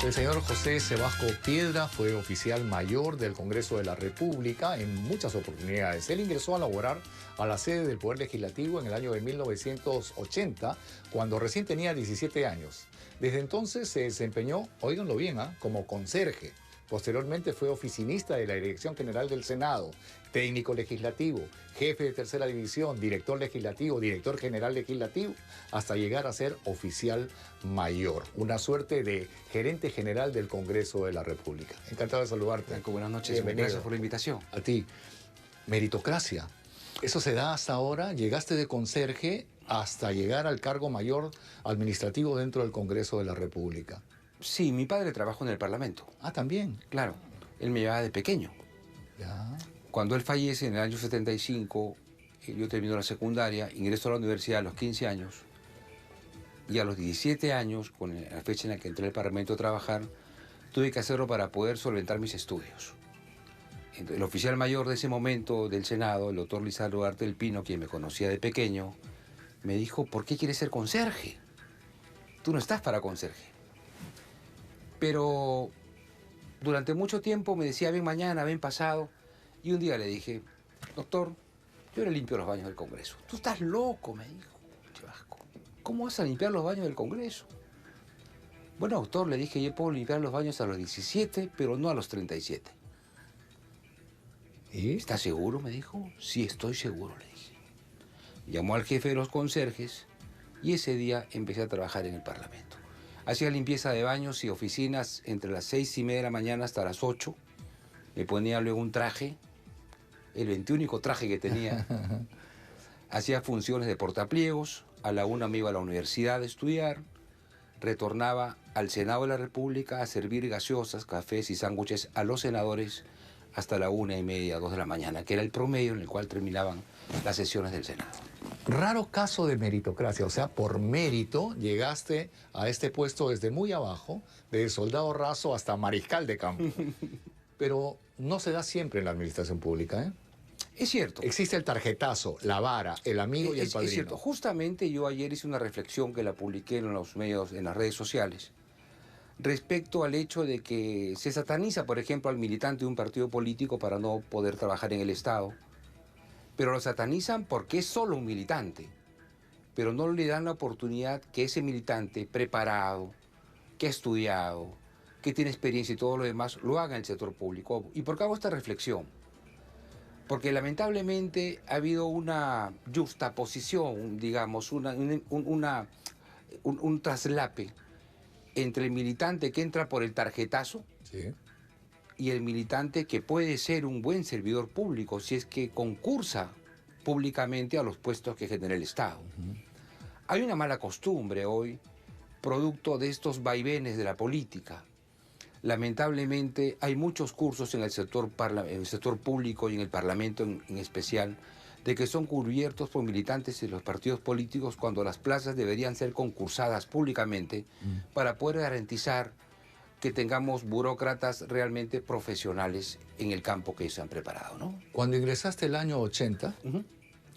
El señor José Sebasco Piedra fue oficial mayor del Congreso de la República en muchas oportunidades. Él ingresó a laborar a la sede del Poder Legislativo en el año de 1980, cuando recién tenía 17 años. Desde entonces se desempeñó, óiganlo bien, como conserje. Posteriormente fue oficinista de la Dirección General del Senado, técnico legislativo, jefe de tercera división, director legislativo, director general legislativo, hasta llegar a ser oficial mayor. Una suerte de gerente general del Congreso de la República. Encantado de saludarte. Franco, buenas noches. Bienvenido. Gracias por la invitación. A ti. Meritocracia. Eso se da hasta ahora. Llegaste de conserje hasta llegar al cargo mayor administrativo dentro del Congreso de la República. Sí, mi padre trabajó en el Parlamento. Ah, también. Claro, él me llevaba de pequeño. Ya. Cuando él fallece en el año 75, yo termino la secundaria, ingreso a la universidad a los 15 años y a los 17 años, con la fecha en la que entré al Parlamento a trabajar, tuve que hacerlo para poder solventar mis estudios. El oficial mayor de ese momento del Senado, el doctor Lizardo Arte del Pino, quien me conocía de pequeño, me dijo: ¿por qué quieres ser conserje? Tú no estás para conserje. Pero durante mucho tiempo me decía: ven mañana, ven pasado. Y un día le dije: doctor, yo le limpio los baños del Congreso. Tú estás loco, me dijo. Sebasco, ¿cómo vas a limpiar los baños del Congreso? Bueno, doctor, le dije, yo puedo limpiar los baños a los 17, pero no a los 37. ¿Y? ¿Estás seguro?, me dijo. Sí, estoy seguro, le dije. Llamó al jefe de los conserjes y ese día empecé a trabajar en el Parlamento. Hacía limpieza de baños y oficinas entre las 6:30 de la mañana hasta las 8. Me ponía luego un traje, el 21 traje que tenía. Hacía funciones de portapliegos. A la 1 me iba a la universidad a estudiar. Retornaba al Senado de la República a servir gaseosas, cafés y sándwiches a los senadores hasta la 1:30, 2 de la mañana, que era el promedio en el cual terminaban las sesiones del Senado. Raro caso de meritocracia, o sea, por mérito llegaste a este puesto desde muy abajo, de soldado raso hasta mariscal de campo. Pero no se da siempre en la administración pública, ¿eh? Es cierto. Existe el tarjetazo, la vara, el amigo y el padrino. Es cierto. Justamente yo ayer hice una reflexión que la publiqué en los medios, en las redes sociales, respecto al hecho de que se sataniza, por ejemplo, al militante de un partido político para no poder trabajar en el Estado. Pero lo satanizan porque es solo un militante, pero no le dan la oportunidad que ese militante preparado, que ha estudiado, que tiene experiencia y todo lo demás, lo haga en el sector público. ¿Y por qué hago esta reflexión? Porque lamentablemente ha habido una juxtaposición, digamos, un traslape entre el militante que entra por el tarjetazo, Sí. y el militante que puede ser un buen servidor público si es que concursa públicamente a los puestos que genera el Estado. Hay una mala costumbre hoy, producto de estos vaivenes de la política. Lamentablemente hay muchos cursos en el sector público y en el Parlamento en especial, de que son cubiertos por militantes de los partidos políticos cuando las plazas deberían ser concursadas públicamente para poder garantizar que tengamos burócratas realmente profesionales en el campo que se han preparado, ¿no? Cuando ingresaste el año 80,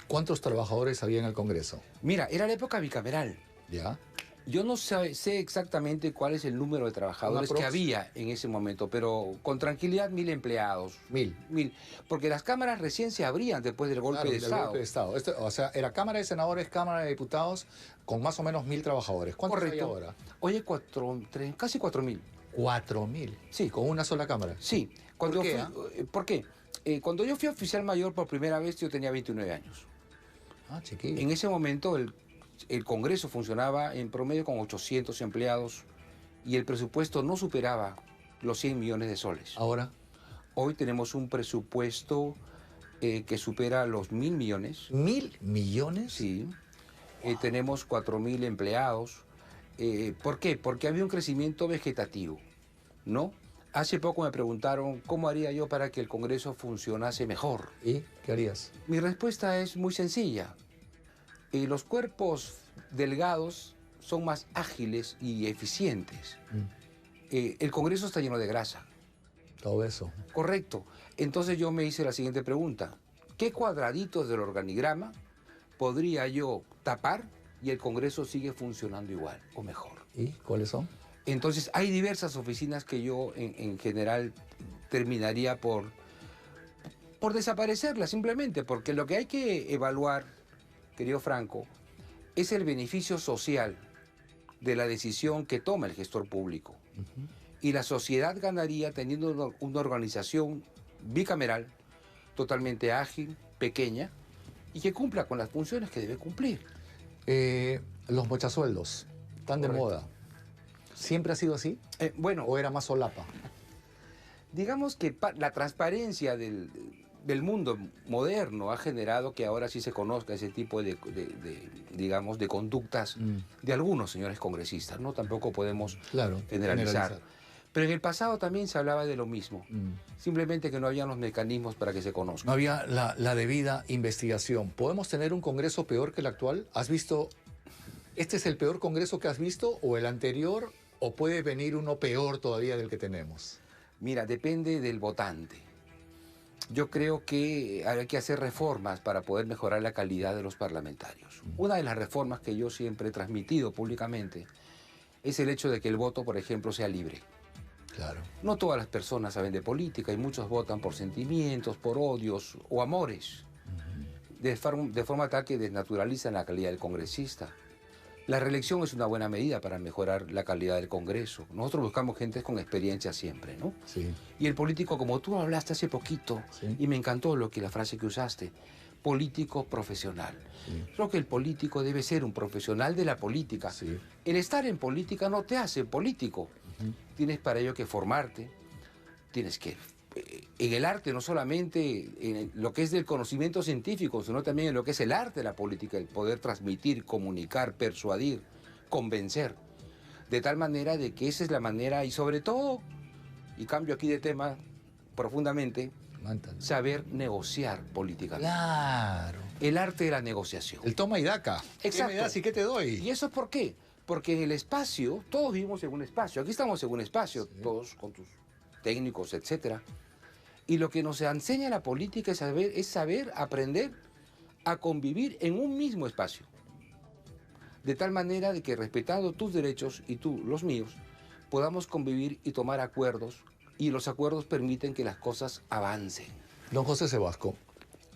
¿cuántos trabajadores había en el Congreso? Mira, era la época bicameral. ¿Ya? Yo no sé exactamente cuál es el número de trabajadores que había en ese momento, pero con tranquilidad 1000 empleados. 1000. 1000. Porque las cámaras recién se abrían después del golpe de Estado. Golpe de Estado. O sea, era Cámara de Senadores, Cámara de Diputados, con más o menos 1000 trabajadores. ¿Cuántos hay ahora? Oye, casi 4000. 4000. Sí. ¿Con una sola cámara? Sí. ¿Por qué? ¿Por qué? Cuando yo fui oficial mayor por primera vez, yo tenía 29 años. Ah, chiquillo. En ese momento el Congreso funcionaba en promedio con 800 empleados y el presupuesto no superaba los 100 millones de soles. ¿Ahora? Hoy tenemos un presupuesto que supera los 1000 millones. ¿1000 millones? Sí. Tenemos 4000 empleados. ¿Por qué? Porque había un crecimiento vegetativo, ¿no? Hace poco me preguntaron cómo haría yo para que el Congreso funcionase mejor. ¿Y qué harías? Mi respuesta es muy sencilla. Los cuerpos delgados son más ágiles y eficientes. El Congreso está lleno de grasa. Todo eso. Correcto. Entonces yo me hice la siguiente pregunta. ¿Qué cuadraditos del organigrama podría yo tapar y el Congreso sigue funcionando igual o mejor? ¿Y cuáles son? Entonces, hay diversas oficinas que yo, en general, terminaría por desaparecerlas simplemente, porque lo que hay que evaluar, querido Franco, es el beneficio social de la decisión que toma el gestor público. Y la sociedad ganaría teniendo una organización bicameral totalmente ágil, pequeña, y que cumpla con las funciones que debe cumplir. Los mochasueldos, ¿están de moda? ¿Siempre ha sido así? Bueno, ¿O era más solapa? digamos que la transparencia del mundo moderno ha generado que ahora sí se conozca ese tipo digamos, de conductas de algunos señores congresistas, ¿no? Tampoco podemos generalizar. Pero en el pasado también se hablaba de lo mismo, simplemente que no habían los mecanismos para que se conozca. No había la debida investigación. ¿Podemos tener un Congreso peor que el actual? ¿Has visto, este es el peor Congreso que has visto o el anterior, o puede venir uno peor todavía del que tenemos? Mira, depende del votante. Yo creo que hay que hacer reformas para poder mejorar la calidad de los parlamentarios. Una de las reformas que yo siempre he transmitido públicamente es el hecho de que el voto, por ejemplo, sea libre. Claro. No todas las personas saben de política y muchos votan por sentimientos, por odios o amores, de forma tal que desnaturalizan la calidad del congresista. La reelección es una buena medida para mejorar la calidad del Congreso. Nosotros buscamos gente con experiencia siempre, ¿no? Sí. Y el político, como tú hablaste hace poquito, Sí. y me encantó la frase que usaste, político profesional. Sí. Creo que el político debe ser un profesional de la política. Sí. El estar en política no te hace político. Tienes para ello que formarte, tienes que... En el arte, no solamente en lo que es del conocimiento científico, sino también en lo que es el arte de la política, el poder transmitir, comunicar, persuadir, convencer. De tal manera de que esa es la manera, y sobre todo, y cambio aquí de tema profundamente, saber negociar políticamente. Claro. El arte de la negociación. El toma y daca. Exacto. ¿Qué me das y qué te doy? ¿Y eso por qué? Porque en el espacio, todos vivimos en un espacio. Aquí estamos en un espacio, sí, todos con tus técnicos, etcétera. Y lo que nos enseña la política es saber aprender a convivir en un mismo espacio. De tal manera de que respetando tus derechos y tú los míos, podamos convivir y tomar acuerdos, y los acuerdos permiten que las cosas avancen. Don José Sebasco,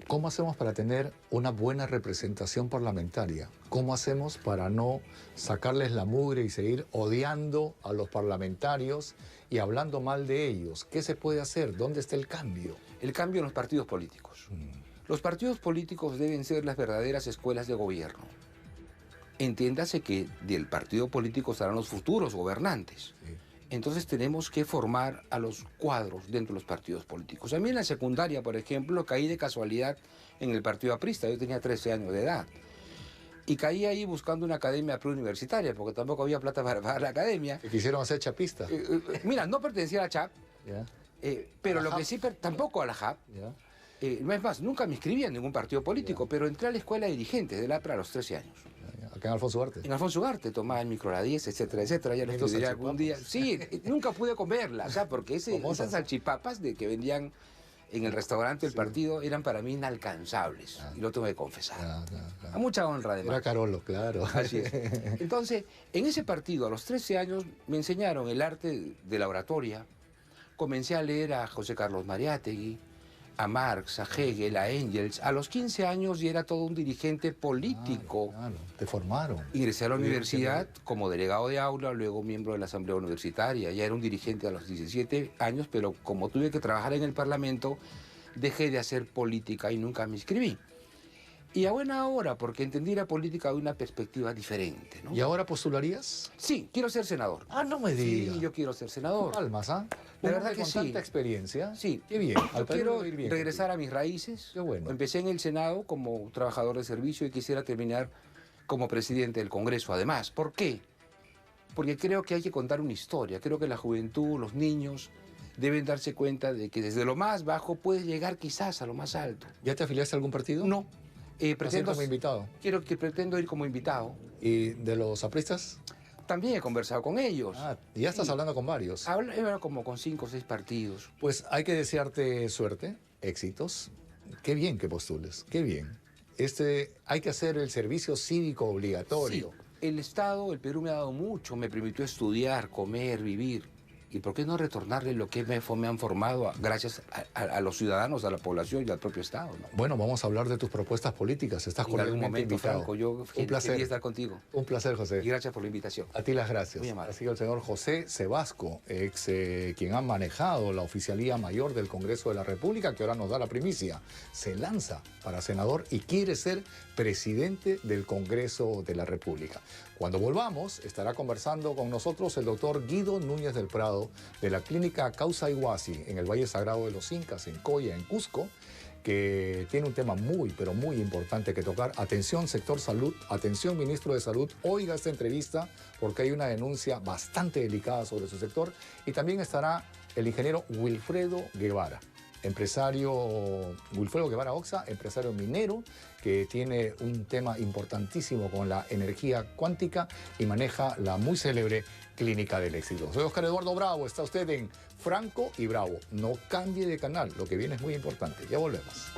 ¿cómo hacemos para tener una buena representación parlamentaria? ¿Cómo hacemos para no sacarles la mugre y seguir odiando a los parlamentarios y hablando mal de ellos? ¿Qué se puede hacer? ¿Dónde está el cambio? El cambio en los partidos políticos. Los partidos políticos deben ser las verdaderas escuelas de gobierno. Entiéndase que del partido político estarán los futuros gobernantes. Sí. Entonces tenemos que formar a los cuadros dentro de los partidos políticos. A mí en la secundaria, por ejemplo, caí de casualidad en el partido aprista. Yo tenía 13 años de edad. Y caí ahí buscando una academia preuniversitaria, porque tampoco había plata para pagar la academia. ¿Que quisieron hacer chapista? Mira, no pertenecía a la CHAP, pero lo que sí, tampoco a la JAP. No es más, nunca me inscribí en ningún partido político, pero entré a la escuela de dirigentes del APRA a los 13 años. Acá en Alfonso Ugarte. En Alfonso Ugarte, tomaba el micro a la 10, etcétera, etcétera. Ya les estudiaré algún día. Sí, nunca pude comerlas, ¿sabes? Porque esas salchipapas que vendían en el restaurante del partido eran para mí inalcanzables. Y lo tengo que confesar. A mucha honra, además. Era Carolo, claro. Así es. Entonces, en ese partido, a los 13 años, me enseñaron el arte de la oratoria. Comencé a leer a José Carlos Mariátegui, a Marx, a Hegel, a Engels. A los 15 años ya era todo un dirigente político. Claro. Te formaron. Ingresé a la universidad como delegado de aula, luego miembro de la asamblea universitaria. Ya era un dirigente a los 17 años, pero como tuve que trabajar en el Parlamento, dejé de hacer política y nunca me inscribí. Y a buena hora, porque entendí la política de una perspectiva diferente, ¿no? ¿Y ahora postularías? Sí, quiero ser senador. Ah, no me digas. Sí, yo quiero ser senador. Palmas, ¿ah? La verdad que con sí. tanta experiencia. Sí. Qué bien. Yo quiero regresar a mis raíces. Qué bueno. Empecé en el Senado como trabajador de servicio y quisiera terminar como presidente del Congreso, además. ¿Por qué? Porque creo que hay que contar una historia. Creo que la juventud, los niños, deben darse cuenta de que desde lo más bajo puedes llegar quizás a lo más alto. ¿Ya te afiliaste a algún partido? No. Pretendo como invitado. Pretendo ir como invitado. ¿Y de los apristas? También he conversado con ellos. Ah, ya estás hablando con varios. He hablado como con 5 o 6 partidos. Pues hay que desearte suerte, éxitos. Qué bien que postules, qué bien. Hay que hacer el servicio cívico obligatorio. Sí. El Estado, el Perú me ha dado mucho, me permitió estudiar, comer, vivir. ¿Y por qué no retornarle lo que me han formado gracias a los ciudadanos, a la población y al propio Estado, ¿no? Bueno, vamos a hablar de tus propuestas políticas. Estás En algún cordialmente momento, invitado. Franco, yo Un placer. quería estar contigo. Un placer, José. Y gracias por la invitación. A ti las gracias. Muy amable. Ha sido el señor José Sebasco, quien ha manejado la Oficialía Mayor del Congreso de la República, que ahora nos da la primicia. Se lanza para senador y quiere ser presidente del Congreso de la República. Cuando volvamos, estará conversando con nosotros el doctor Guido Núñez del Prado, de la clínica Causa Iguasi, en el Valle Sagrado de los Incas, en Coya, en Cusco, que tiene un tema muy, pero muy importante que tocar. Atención, sector salud, atención, ministro de Salud, oiga esta entrevista porque hay una denuncia bastante delicada sobre su sector. Y también estará el ingeniero Wilfredo Guevara, empresario, Wilfredo Guevara Oxa, empresario minero, que tiene un tema importantísimo con la energía cuántica y maneja la muy célebre Clínica del Éxito. Soy Oscar Eduardo Bravo, está usted en Franco y Bravo. No cambie de canal, lo que viene es muy importante. Ya volvemos.